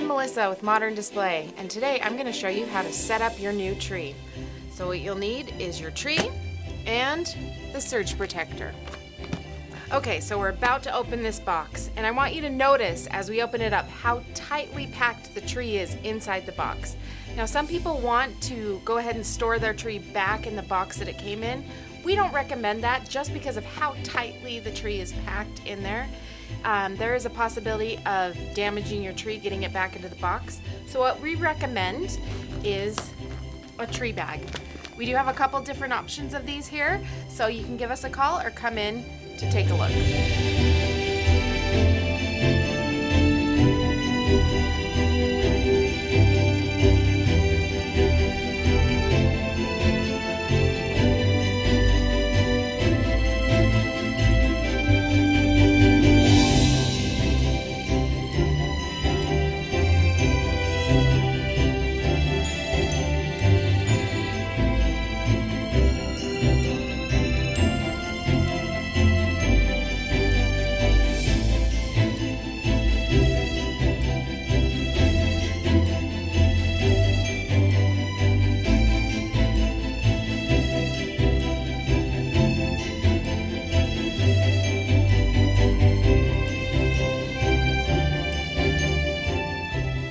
Melissa with Modern Display, and today I'm going to show you how to set up your new tree. So what you'll need is your tree and the surge protector. Okay, so we're about to open this box, and I want you to notice as we open it up how tightly packed the tree is inside the box. Now some people want to go ahead and store their tree back in the box that it came in. We don't recommend that just because of how tightly the tree is packed in there. There is a possibility of damaging your tree getting it back into the box. So what we recommend is a tree bag. We do have a couple different options of these here, so you can give us a call or come in to take a look.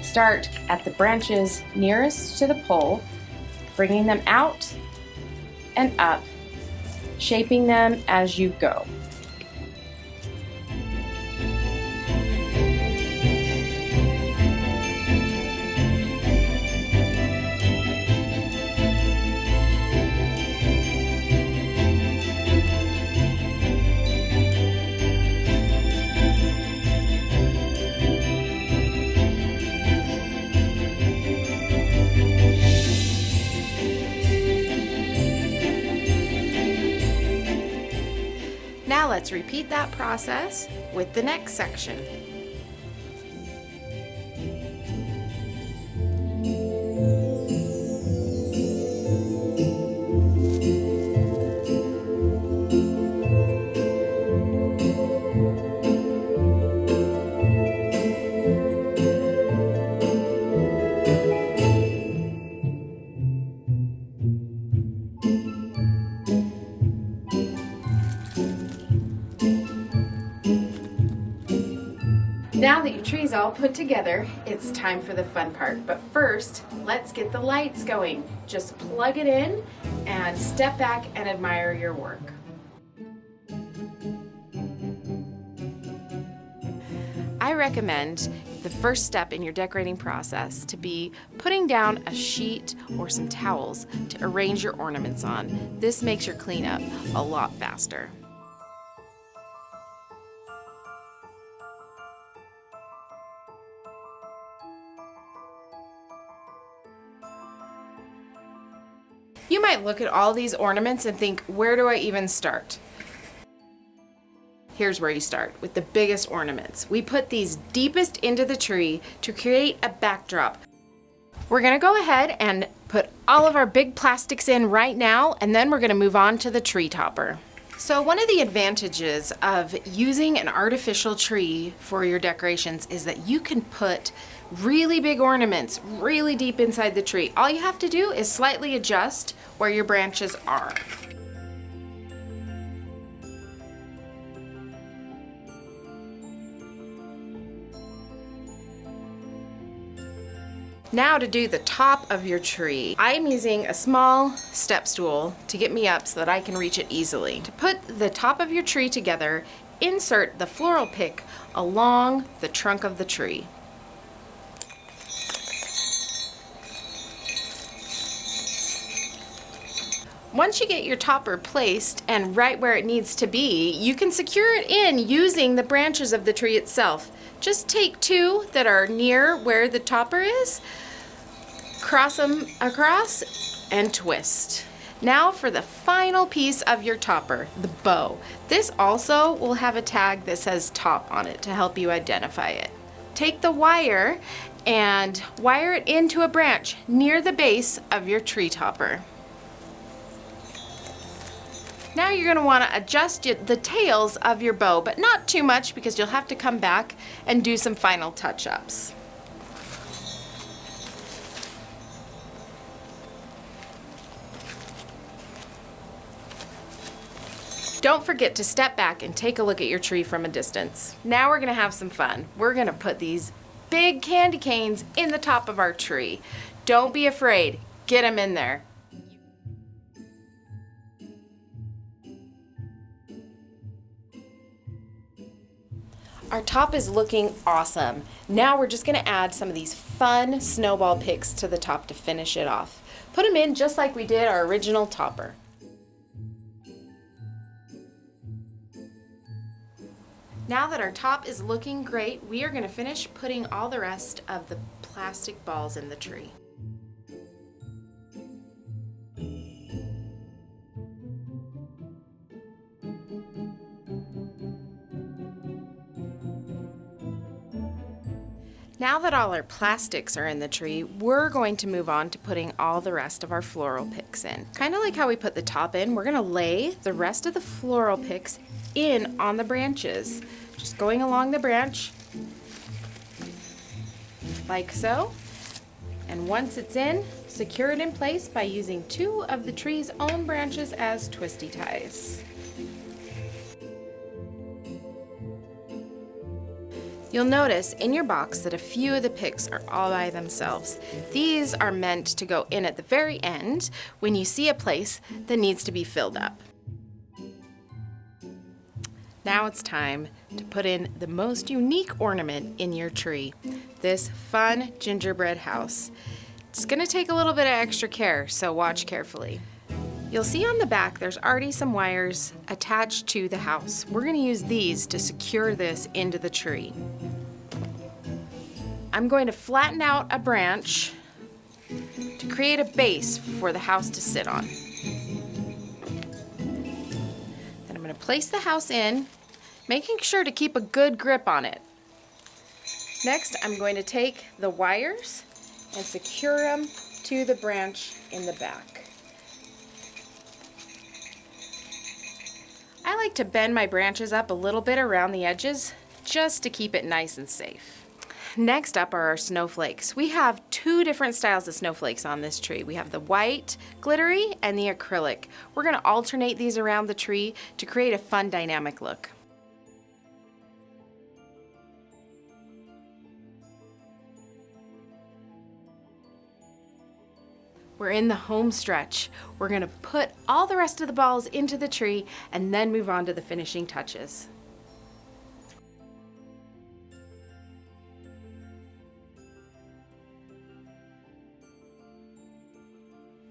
Start at the branches nearest to the pole, bringing them out and up, shaping them as you go. Now let's repeat that process with the next section. Now that your tree's all put together, it's time for the fun part. But first, let's get the lights going. Just plug it in and step back and admire your work. I recommend the first step in your decorating process to be putting down a sheet or some towels to arrange your ornaments on. This makes your cleanup a lot faster. You might look at all these ornaments and think, where do I even start? Here's where you start, with the biggest ornaments. We put these deepest into the tree to create a backdrop. We're gonna go ahead and put all of our big plastics in right now, and then we're gonna move on to the tree topper. So one of the advantages of using an artificial tree for your decorations is that you can put really big ornaments really deep inside the tree. All you have to do is slightly adjust where your branches are. Now to do the top of your tree, I'm using a small step stool to get me up so that I can reach it easily. To put the top of your tree together, insert the floral pick along the trunk of the tree. Once you get your topper placed and right where it needs to be, you can secure it in using the branches of the tree itself. Just take two that are near where the topper is, cross them across, and twist. Now for the final piece of your topper, the bow. This also will have a tag that says top on it to help you identify it. Take the wire and wire it into a branch near the base of your tree topper. Now you're going to want to adjust the tails of your bow, but not too much because you'll have to come back and do some final touch-ups. Don't forget to step back and take a look at your tree from a distance. Now we're gonna have some fun. We're gonna put these big candy canes in the top of our tree. Don't be afraid, get them in there. Our top is looking awesome. Now we're just gonna add some of these fun snowball picks to the top to finish it off. Put them in just like we did our original topper. Now that our top is looking great, we are gonna finish putting all the rest of the plastic balls in the tree. Now that all our plastics are in the tree, we're going to move on to putting all the rest of our floral picks in. Kind of like how we put the top in, we're gonna lay the rest of the floral picks in on the branches. Just going along the branch, like so. And once it's in, secure it in place by using 2 of the tree's own branches as twisty ties. You'll notice in your box that a few of the picks are all by themselves. These are meant to go in at the very end when you see a place that needs to be filled up. Now it's time to put in the most unique ornament in your tree, this fun gingerbread house. It's going to take a little bit of extra care, so watch carefully. You'll see on the back there's already some wires attached to the house. We're going to use these to secure this into the tree. I'm going to flatten out a branch to create a base for the house to sit on. Then I'm going to place the house in, making sure to keep a good grip on it. Next, I'm going to take the wires and secure them to the branch in the back. I like to bend my branches up a little bit around the edges just to keep it nice and safe. Next up are our snowflakes. We have 2 different styles of snowflakes on this tree. We have the white glittery and the acrylic. We're going to alternate these around the tree to create a fun dynamic look. We're in the home stretch. We're gonna put all the rest of the balls into the tree and then move on to the finishing touches.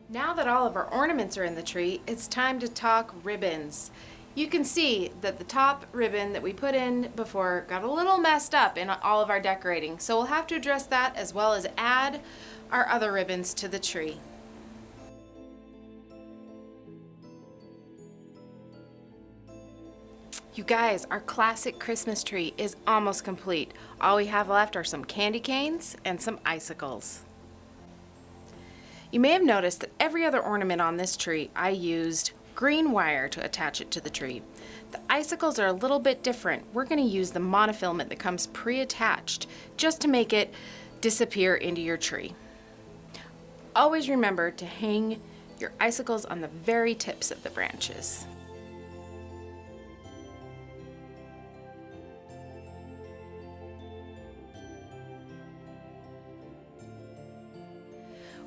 Now that all of our ornaments are in the tree, it's time to talk ribbons. You can see that the top ribbon that we put in before got a little messed up in all of our decorating, so we'll have to address that as well as add our other ribbons to the tree. You guys, our classic Christmas tree is almost complete. All we have left are some candy canes and some icicles. You may have noticed that every other ornament on this tree I used green wire to attach it to the tree. The icicles are a little bit different. We're going to use the monofilament that comes pre-attached just to make it disappear into your tree. Always remember to hang your icicles on the very tips of the branches.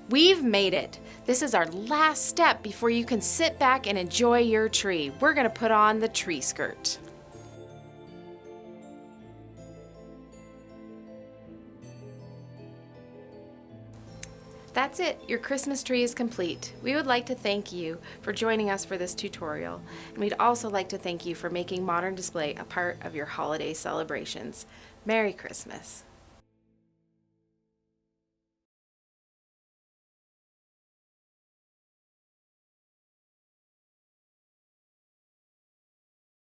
We've made it. This is our last step before you can sit back and enjoy your tree. We're going to put on the tree skirt. That's it. Your Christmas tree is complete. We would like to thank you for joining us for this tutorial, and we'd also like to thank you for making Modern Display a part of your holiday celebrations. Merry Christmas.